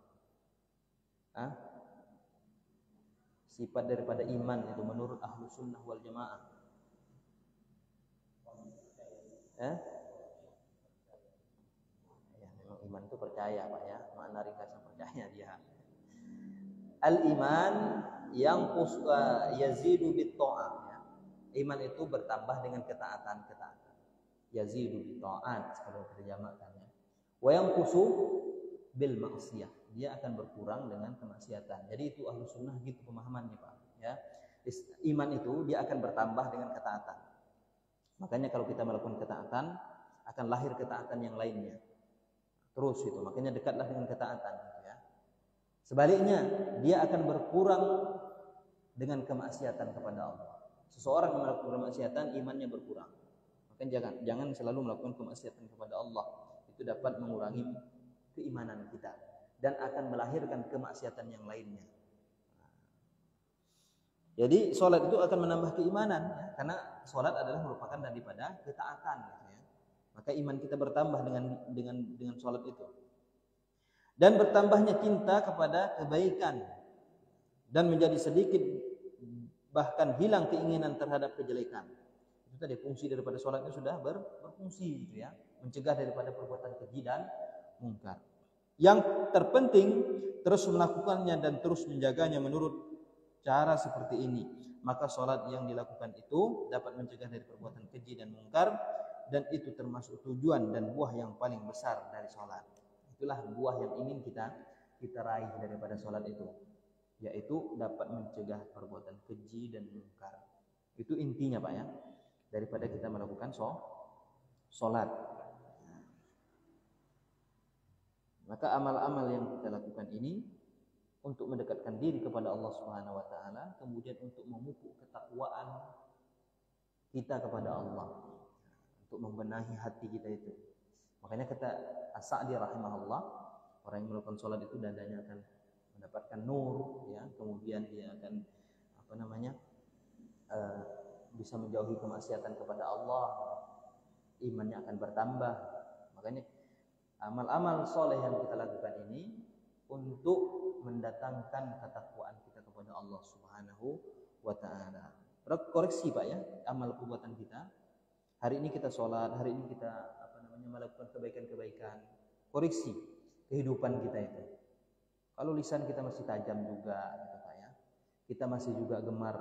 A: Sifat daripada iman itu menurut Ahlus Sunnah wal Jamaah. Ya, memang iman itu percaya Pak ya. Makna ringkasnya percaya dia. Al-iman yang yazidu bit-ta'at ya. Iman itu bertambah dengan ketaatan. Yazidu bit-ta'at kalau terjemahkan ya. Wa yanqusu bil ma'siyah. Dia akan berkurang dengan kemaksiatan. Jadi itu Ahlus Sunnah gitu pemahamannya Pak ya. Iman itu dia akan bertambah dengan ketaatan. Makanya kalau kita melakukan ketaatan akan lahir ketaatan yang lainnya. Terus itu. Makanya dekatlah dengan ketaatan. Sebaliknya, dia akan berkurang dengan kemaksiatan kepada Allah. Seseorang yang melakukan kemaksiatan, imannya berkurang. Maka jangan selalu melakukan kemaksiatan kepada Allah. Itu dapat mengurangi keimanan kita dan akan melahirkan kemaksiatan yang lainnya. Jadi sholat itu akan menambah keimanan ya, karena sholat adalah merupakan daripada ketaatan gitu ya. Maka iman kita bertambah dengan sholat itu. Dan bertambahnya cinta kepada kebaikan dan menjadi sedikit bahkan hilang keinginan terhadap kejelekan. Itu tadi fungsi daripada sholatnya sudah berfungsi gitu ya, mencegah daripada perbuatan keji dan mungkar. Yang terpenting terus melakukannya dan terus menjaganya menurut cara seperti ini. Maka sholat yang dilakukan itu dapat mencegah dari perbuatan keji dan mungkar, dan itu termasuk tujuan dan buah yang paling besar dari sholat. Itulah buah yang ingin kita raih daripada sholat itu, yaitu dapat mencegah perbuatan keji dan mungkar. Itu intinya Pak ya, daripada kita melakukan sholat. Maka amal-amal yang kita lakukan ini untuk mendekatkan diri kepada Allah Subhanahu wa taala, kemudian untuk memupuk ketakwaan kita kepada Allah, untuk membenahi hati kita itu. Makanya kata As-Sa'di rahimahullah, orang yang melakukan sholat itu dadanya akan mendapatkan nur ya, kemudian dia akan bisa menjauhi kemaksiatan kepada Allah, imannya akan bertambah. Makanya Amal-amal soleh yang kita lakukan ini untuk mendatangkan ketakwaan kita kepada Allah Subhanahu wa taala. Koreksi Pak ya, amal perbuatan kita. Hari ini kita sholat, hari ini kita melakukan kebaikan-kebaikan. Koreksi kehidupan kita itu. Kalau lisan kita masih tajam juga gitu Pak ya. Kita masih juga gemar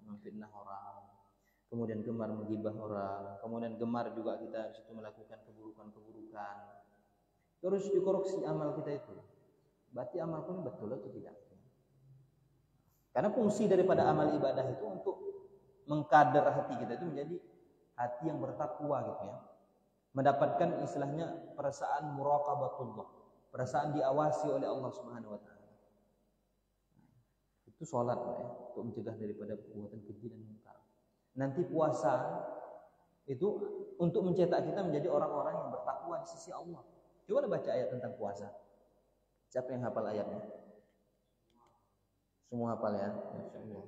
A: memfitnah orang. Kemudian gemar menggibah orang, kemudian gemar juga kita di situ melakukan keburukan-keburukan. Terus dikoreksi amal kita itu. Berarti amalku ini betul atau tidak? Karena fungsi daripada amal ibadah itu untuk mengkader hati kita itu menjadi hati yang bertakwa gitu ya. Mendapatkan istilahnya perasaan muraqabatullah, perasaan diawasi oleh Allah Subhanahu wa taala. Itu salat ya, untuk mencegah daripada perbuatan keji dan munkar. Nanti puasa itu untuk mencetak kita menjadi orang-orang yang bertakwa di sisi Allah. Coba baca ayat tentang puasa. Siapa yang hafal ayatnya? Semua hafal ya? Masyaallah.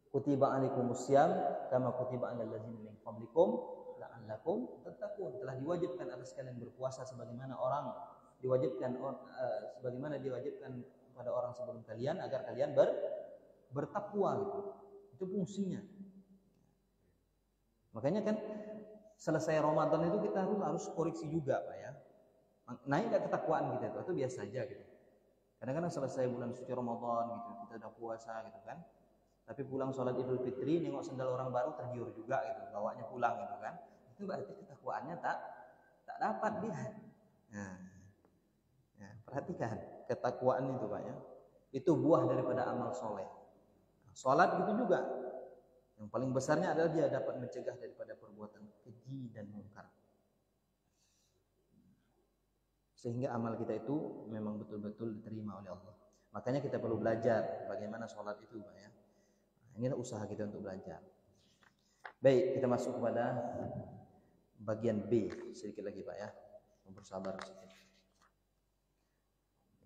A: Kutiba alaikumusiyam kama kutiba alal ladzina min qablikum la'allakum tattaqun. Telah diwajibkan atas kalian berpuasa sebagaimana diwajibkan kepada orang sebelum kalian agar kalian bertakwa gitu. Itu fungsinya. Makanya kan selesai Ramadan itu kita harus koreksi juga Pak ya. Naik gak ketakwaan kita itu atau biasa aja gitu. Kadang-kadang selesai bulan suci Ramadan gitu, kita udah puasa gitu kan. Tapi pulang sholat Idul Fitri nengok sendal orang baru tergiur juga gitu, bawanya pulang gitu kan. Itu berarti ketakwaannya tak dapat dia. Nah, ya, perhatikan ketakwaan itu Pak ya. Itu buah daripada amal soleh. Sholat gitu juga. Yang paling besarnya adalah dia dapat mencegah daripada perbuatan keji dan munkar. Sehingga amal kita itu memang betul-betul diterima oleh Allah. Makanya kita perlu belajar bagaimana sholat itu Pak ya. Nah, inilah usaha kita untuk belajar. Baik, kita masuk kepada bagian B sedikit lagi Pak ya. Bersabar sedikit.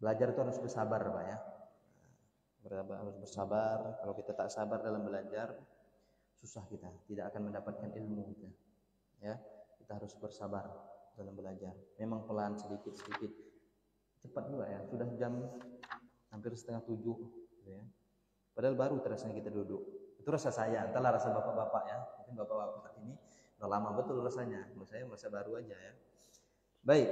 A: Belajar itu harus bersabar Pak ya. Harus bersabar. Kalau kita tak sabar dalam belajar, susah kita, tidak akan mendapatkan ilmu kita. Ya, kita harus bersabar dalam belajar. Memang pelan sedikit-sedikit. Cepat juga ya. Sudah jam hampir 6:30 gitu ya. Padahal baru terasanya kita duduk. Itu rasa saya, entahlah rasa bapak-bapak ya. Mungkin bapak-bapak ini udah lama betul rasanya. Menurut saya merasa baru aja ya. Baik.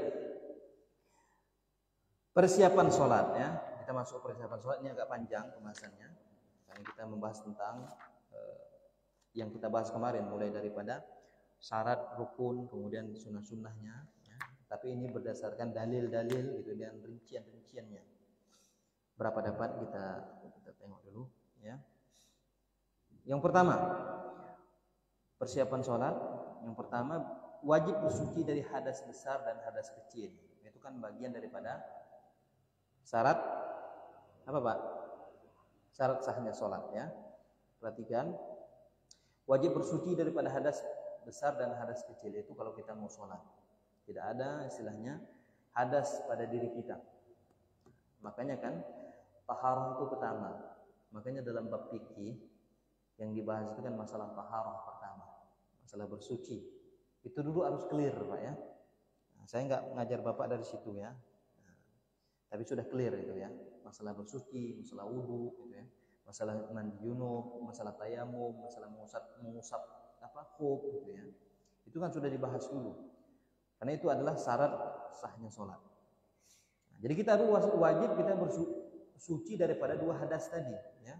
A: Persiapan sholat ya. Kita masuk persiapan sholat, ini agak panjang pembahasannya. Karena kita membahas tentang yang kita bahas kemarin, mulai daripada syarat, rukun, kemudian sunnah-sunnahnya ya. Tapi ini berdasarkan dalil-dalil gitu dan rincian-rinciannya. Berapa dapat kita tengok dulu ya. Yang pertama, persiapan sholat. Yang pertama, wajib bersuci dari hadas besar dan hadas kecil. Itu kan bagian daripada syarat apa Pak? Syarat sahnya sholat ya. Perhatikan, wajib bersuci daripada hadas besar dan hadas kecil itu kalau kita mau sholat. Tidak ada istilahnya hadas pada diri kita. Makanya kan taharah itu pertama. Makanya dalam bab fikih yang dibahas itu kan masalah taharah pertama, masalah bersuci. Itu dulu harus clear Pak ya. Nah, saya nggak ngajar Bapak dari situ ya. Nah, tapi sudah clear itu ya. Masalah bersuci, masalah wudu gitu ya. Masalah mandi junub, masalah tayamum, masalah mengusap khuf gitu ya. Itu kan sudah dibahas dulu. Karena itu adalah syarat sahnya sholat. Nah, jadi kita harus wajib kita bersuci daripada dua hadas tadi ya.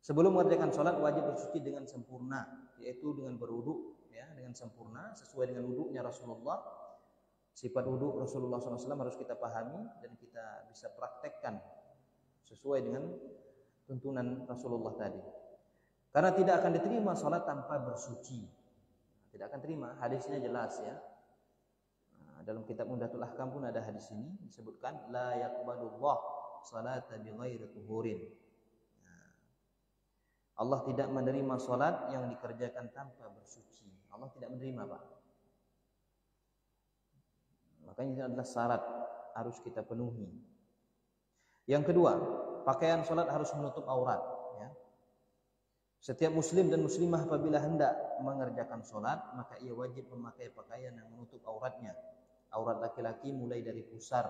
A: Sebelum mengerjakan sholat wajib bersuci dengan sempurna, yaitu dengan berwudu ya, dengan sempurna sesuai dengan wudunya Rasulullah. Sifat wudu Rasulullah SAW harus kita pahami dan kita bisa praktekkan sesuai dengan tuntunan Rasulullah tadi. Karena tidak akan diterima sholat tanpa bersuci. Tidak akan terima. Hadisnya jelas ya. Dalam kitab Umdatul Ahkam pun ada hadis ini disebutkan la yaqbalullah salata bighairi tuhurin. Allah tidak menerima sholat yang dikerjakan tanpa bersuci. Allah tidak menerima Pak. Makanya ini adalah syarat harus kita penuhi. Yang kedua, pakaian sholat harus menutup aurat. Ya. Setiap muslim dan muslimah apabila hendak mengerjakan sholat, maka ia wajib memakai pakaian yang menutup auratnya. Aurat laki-laki mulai dari pusar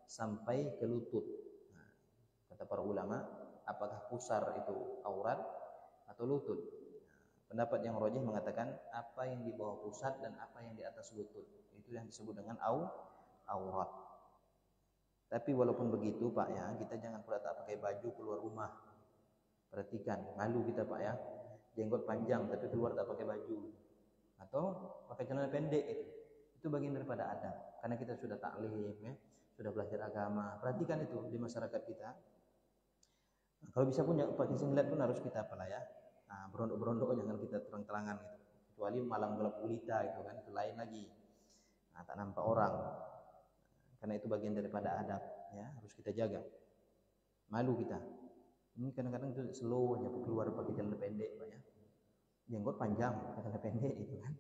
A: sampai ke lutut. Nah, kata para ulama, apakah pusar itu aurat atau lutut? Nah, pendapat yang rajih mengatakan apa yang di bawah pusat dan apa yang di atas lutut itu yang disebut dengan aurat. Tapi walaupun begitu Pak ya, kita jangan pula tak pakai baju keluar rumah. Perhatikan, malu kita Pak ya. Jenggot panjang tapi keluar tak pakai baju. Atau pakai celana pendek itu bagian daripada adab. Karena kita sudah taklim ya, sudah belajar agama. Perhatikan itu di masyarakat kita. Nah, kalau bisa pun pakai singlet pun harus kita apalah ya. Nah, berondok-berondok jangan kita terang-terangan gitu. Kecuali malam gelap gulita itu kan, itu lain lagi. Nah, tak nampak orang. Karena itu bagian daripada adab ya, harus kita jaga. Malu kita. Ini kadang-kadang itu slow aja keluar pakai celana pendek Pak ya. Jenggot panjang, celana pendek itu kan.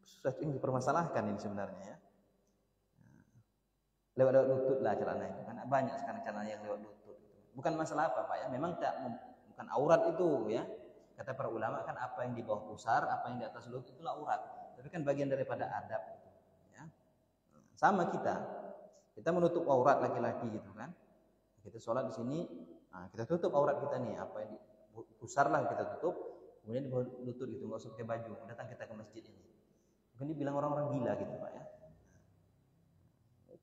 A: Sesuatu yang dipermasalahkan ini sebenarnya ya. Lewat lutut lah celana itu kan. Banyak sekarang celana yang lewat lutut. Bukan masalah apa Pak ya. Memang bukan aurat itu ya. Kata para ulama kan apa yang di bawah pusar, apa yang di atas lutut itulah aurat. Tapi kan bagian daripada adab itu ya. Sama kita menutup aurat laki-laki gitu kan. Kita sholat di sini, nah kita tutup aurat kita nih, apa yang di pusar lah kita tutup, kemudian di bawah lutut gitu, nggak usah pakai baju. Datang kita ke masjid ini, mungkin dibilang orang-orang gila gitu Pak ya.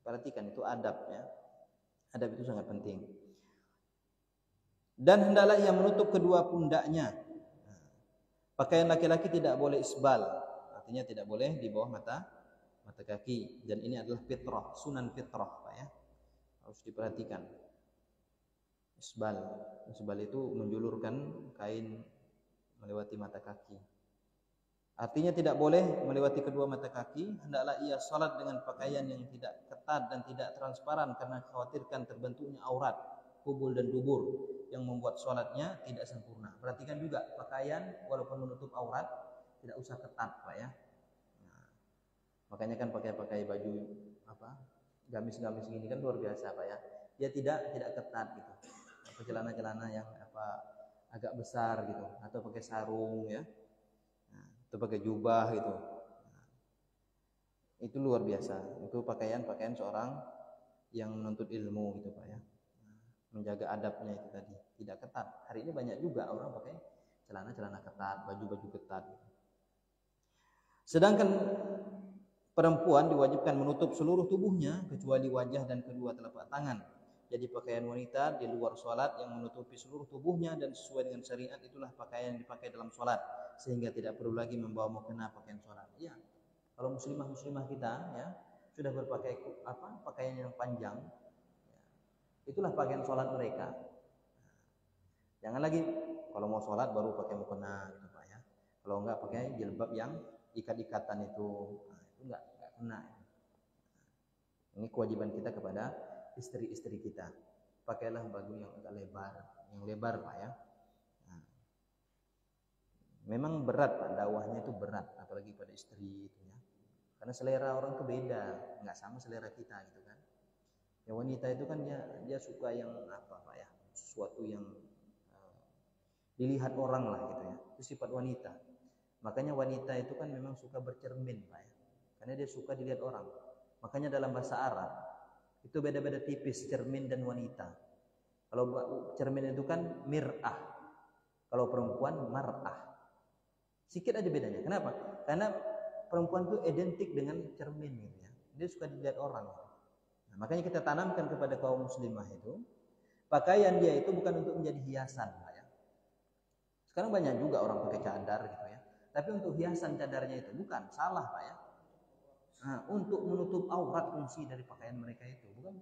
A: Perhatikan itu adab ya, adab itu sangat penting. Dan hendaklah ia menutup kedua pundaknya. Pakaian laki-laki tidak boleh isbal, artinya tidak boleh di bawah mata kaki. Dan ini adalah fitrah, sunan fitrah Pak ya, harus diperhatikan. Isbal itu menjulurkan kain melewati mata kaki. Artinya tidak boleh melewati kedua mata kaki. Hendaklah ia salat dengan pakaian yang tidak ketat dan tidak transparan karena khawatirkan terbentuknya aurat, kubul dan dubur yang membuat salatnya tidak sempurna. Perhatikan juga pakaian walaupun menutup aurat tidak usah ketat Pak ya. Nah, makanya kan pakai baju gamis-gamis gini kan luar biasa Pak ya. Dia tidak ketat gitu. Apa celana-celana yang agak besar gitu, atau pakai sarung ya, atau pakai jubah gitu. Itu luar biasa. Itu pakaian seorang yang menuntut ilmu gitu Pak ya. Menjaga adabnya itu tadi, tidak ketat. Hari ini banyak juga orang pakai celana ketat, baju ketat. Sedangkan perempuan diwajibkan menutup seluruh tubuhnya kecuali wajah dan kedua telapak tangan. Jadi pakaian wanita di luar sholat yang menutupi seluruh tubuhnya dan sesuai dengan syariat itulah pakaian yang dipakai dalam sholat, sehingga tidak perlu lagi membawa mukena pakaian sholat. Ya, kalau muslimah kita ya sudah berpakai pakaian yang panjang, ya, itulah pakaian sholat mereka. Jangan lagi kalau mau sholat baru pakai mukena gitu Pak ya. Kalau enggak pakai jilbab yang ikat-ikatan itu, itu enggak kena. Ini kewajiban kita kepada istri-istri kita. Pakailah baju yang agak lebar Pak ya. Nah, memang berat Pak, dakwahnya itu berat, apalagi pada istri itu ya. Karena selera orang itu beda, nggak sama selera kita gitu kan. Ya wanita itu kan dia suka yang Pak ya, sesuatu yang dilihat orang lah gitu ya. Itu sifat wanita. Makanya wanita itu kan memang suka bercermin Pak ya. Karena dia suka dilihat orang. Makanya dalam bahasa Arab itu beda-beda tipis cermin dan wanita. Kalau cermin itu kan mir'ah. Kalau perempuan mar'ah. Sedikit aja bedanya. Kenapa? Karena perempuan itu identik dengan cermin gitu ya. Dia suka dilihat orang. Nah, makanya kita tanamkan kepada kaum muslimah itu, pakaian dia itu bukan untuk menjadi hiasan Pak ya. Sekarang banyak juga orang pakai cadar gitu ya. Tapi untuk hiasan cadarnya itu bukan, salah Pak ya. Nah, untuk menutup aurat fungsi dari pakaian mereka itu, bukan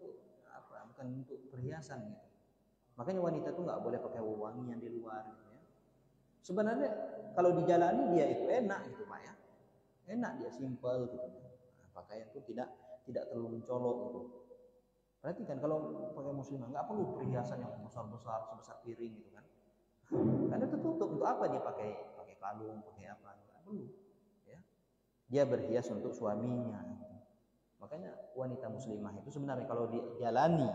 A: untuk perhiasan gitu. Makanya wanita itu nggak boleh pakai wewangian di luar gitu ya. Sebenarnya kalau dijalani dia itu enak gitu Pak ya. Enak dia simple gitu. Nah, pakaian itu tidak terlalu mencolok gitu. Perhatikan kalau pakai muslimah nggak perlu perhiasan yang besar-besar sebesar piring gitu kan. Karena tertutup, untuk apa dia pakai kalung, pakai apa? Nggak perlu. Dia berhias untuk suaminya. Makanya wanita muslimah itu sebenarnya kalau dijalani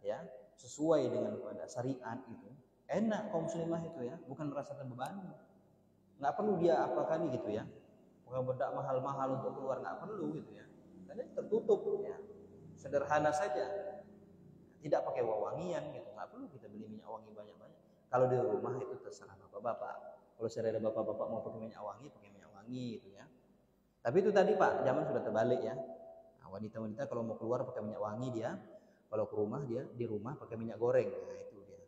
A: ya sesuai dengan pada syariat itu enak kaum muslimah itu ya, bukan merasa terbebani. Nggak perlu dia apa kali gitu ya, pakai bedak mahal-mahal untuk keluar, nggak perlu gitu ya. Karena sederhana saja, tidak pakai wewangian gitu, nggak perlu kita beli minyak wangi banyak-banyak. Kalau di rumah itu terserah bapak-bapak. Kalau ada bapak-bapak mau pakai minyak wangi gitu ya. Tapi itu tadi Pak, zaman sudah terbalik ya. Nah, wanita-wanita kalau mau keluar pakai minyak wangi dia, kalau ke rumah dia di rumah pakai minyak goreng. Nah, itu dia.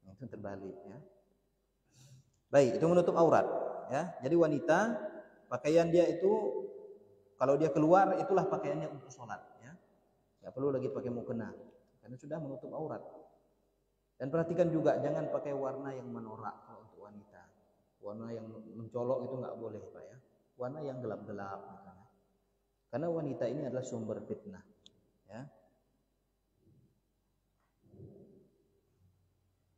A: Nah, itu terbalik ya. Baik, itu menutup aurat ya. Jadi wanita pakaian dia itu kalau dia keluar itulah pakaiannya untuk sholat ya. Nggak perlu lagi pakai mukena karena sudah menutup aurat. Dan perhatikan juga jangan pakai warna yang menorak kalau untuk wanita. Warna yang mencolok itu nggak boleh Pak ya. Warna yang gelap-gelap misalnya. Karena wanita ini adalah sumber fitnah ya.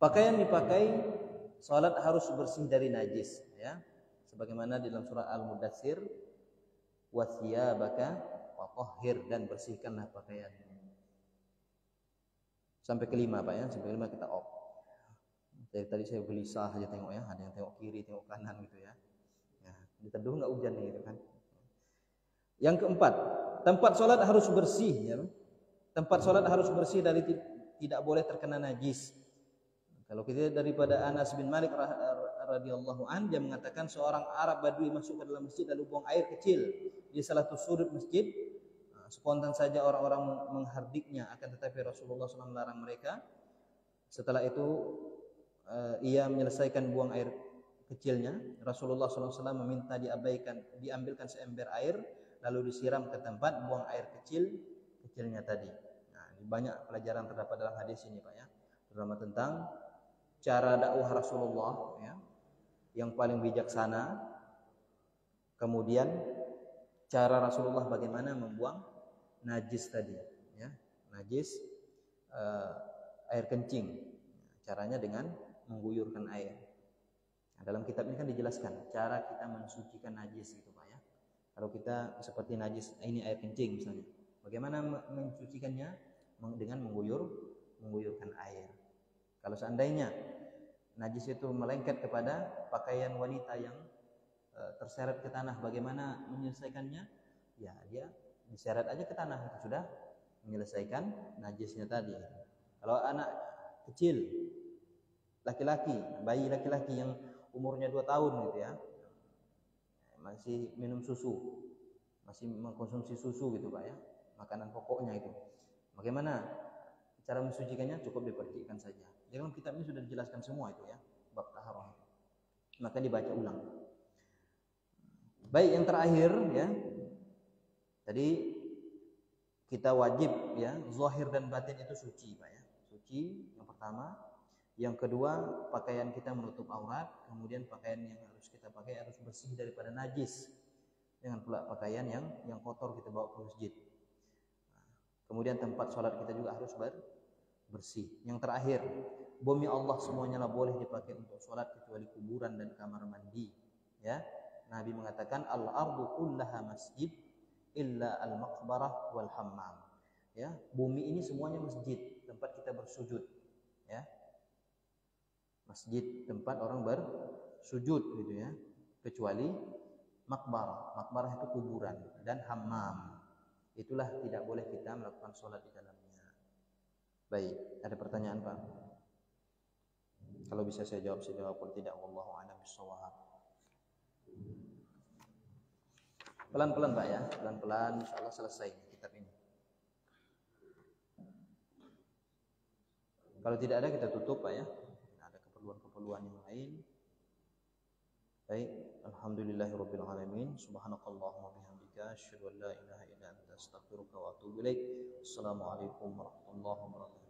A: Pakaian dipakai salat harus bersih dari najis ya. Sebagaimana di dalam surah Al-Mudatsir, wasiyabaka watahhir, dan bersihkanlah pakaianmu. Sampai kelima Pak ya, sampai kelima kita off. Dari tadi saya gelisah aja tengok ya, ada yang tengok kiri, tengok kanan gitu ya. Ya, diteduh nggak hujan nih gitu kan. Yang keempat, tempat sholat harus bersih ya. Tempat sholat harus bersih dari tidak boleh terkena najis. Kalau kita daripada Anas bin Malik radhiyallahu an, dia mengatakan seorang Arab Badui masuk ke dalam masjid lalu buang air kecil di salah satu sudut masjid. Spontan saja orang-orang menghardiknya, akan tetapi Rasulullah SAW melarang mereka. Setelah itu ia menyelesaikan buang air kecilnya. Rasulullah SAW meminta diambilkan seember air lalu disiram ke tempat buang air kecilnya tadi. Nah, banyak pelajaran terdapat dalam hadis ini Pak ya, terutama tentang cara dakwah Rasulullah ya, yang paling bijaksana. Kemudian cara Rasulullah bagaimana membuang najis tadi ya, najis air kencing. Caranya dengan mengguyurkan air. Nah, dalam kitab ini kan dijelaskan cara kita mensucikan najis gitu Pak ya. Kalau kita seperti najis ini air kencing misalnya, bagaimana mensucikannya? Dengan mengguyurkan air. Kalau seandainya najis itu melengket kepada pakaian wanita yang terseret ke tanah, bagaimana menyelesaikannya? Ya, dia diseret aja ke tanah, itu sudah menyelesaikan najisnya tadi. Kalau anak kecil, laki-laki, bayi laki-laki yang umurnya 2 tahun gitu ya, masih minum susu, masih mengkonsumsi susu gitu Pak ya, makanan pokoknya itu, bagaimana cara mensucikannya? Cukup dipercikan saja. Di dalam kitab ini sudah dijelaskan semua itu ya, bab taharah. Maka dibaca ulang. Baik, yang terakhir ya, tadi kita wajib ya, zahir dan batin itu suci Pak ya. Suci yang pertama. Yang kedua, pakaian kita menutup aurat. Kemudian pakaian yang harus kita pakai harus bersih daripada najis. Jangan pula pakaian yang kotor kita bawa ke masjid. Kemudian tempat sholat kita juga harus bersih. Yang terakhir, bumi Allah semuanya lah boleh dipakai untuk sholat kecuali kuburan dan kamar mandi. Ya, Nabi mengatakan al-ardu kullaha masjid illa al-maqbarah wal hammam. Ya, bumi ini semuanya masjid, tempat kita bersujud. Ya, masjid tempat orang bersujud gitu ya, kecuali makbarah. Makbarah itu kuburan, dan hammam. Itulah tidak boleh kita melakukan sholat di dalamnya. Baik, ada pertanyaan Pak? Kalau bisa saya jawab, kalau tidak wallahu a'lam bishawab. Pelan-pelan Pak ya, pelan-pelan insyaallah selesai kitab ini. Kalau tidak ada kita tutup Pak ya. Ada keperluan-keperluan yang lain. Baik, alhamdulillahirabbil alamin. Subhanakallahumma bihamdika asyhadu an la ilaha illa anta astaghfiruka wa atubu ilaik. Assalamualaikum warahmatullahi wabarakatuh.